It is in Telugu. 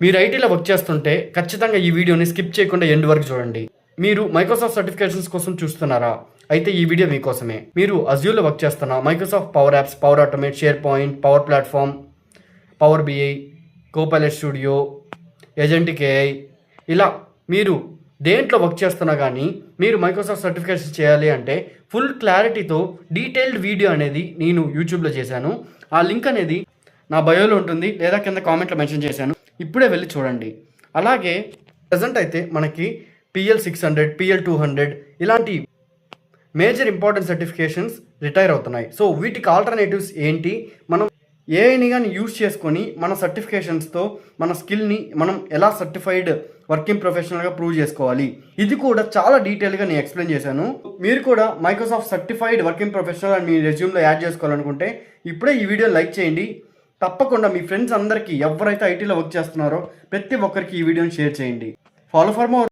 మీరు ఐటీలో వర్క్ చేస్తుంటే ఖచ్చితంగా ఈ వీడియోని స్కిప్ చేయకుండా ఎండ్ వరకు చూడండి. మీరు మైక్రోసాఫ్ట్ సర్టిఫికేషన్స్ కోసం చూస్తున్నారా? అయితే ఈ వీడియో మీకోసమే. మీరు అజ్యూర్లో వర్క్ చేస్తున్న Microsoft Power Apps, Power Automate, SharePoint, Power Platform, Power BI, Copilot Studio, agentic AI, ఇలా మీరు దేంట్లో వర్క్ చేస్తున్నా కానీ మీరు మైక్రోసాఫ్ట్ సర్టిఫికేషన్స్ చేయాలి అంటే ఫుల్ క్లారిటీతో డీటెయిల్డ్ వీడియో అనేది నేను యూట్యూబ్లో చేశాను. ఆ లింక్ అనేది నా బయోలో ఉంటుంది లేదా కింద కామెంట్లో మెన్షన్ చేశాను. ఇప్పుడే వెళ్ళి చూడండి. అలాగే ప్రజెంట్ అయితే మనకి PL 600, PL 200 ఇలాంటి మేజర్ ఇంపార్టెంట్ సర్టిఫికేషన్స్ రిటైర్ అవుతున్నాయి. సో వీటికి ఆల్టర్నేటివ్స్ ఏంటి, మనం ఏఐని కానీ యూజ్ చేసుకొని మన సర్టిఫికేషన్స్తో మన స్కిల్ని మనం ఎలా సర్టిఫైడ్ వర్కింగ్ ప్రొఫెషనల్గా ప్రూవ్ చేసుకోవాలి, ఇది కూడా చాలా డీటెయిల్గా నేను ఎక్స్ప్లెయిన్ చేశాను. మీరు కూడా మైక్రోసాఫ్ట్ సర్టిఫైడ్ వర్కింగ్ ప్రొఫెషనల్ అని మీ రెజ్యూమ్లో యాడ్ చేసుకోవాలనుకుంటే ఇప్పుడే ఈ వీడియో లైక్ చేయండి. తప్పకుండా మీ ఫ్రెండ్స్ అందరికీ ఎవరైతే ఐటీలో వర్క్ చేస్తున్నారో ప్రతి ఒక్కరికి ఈ వీడియోని షేర్ చేయండి. Follow for more.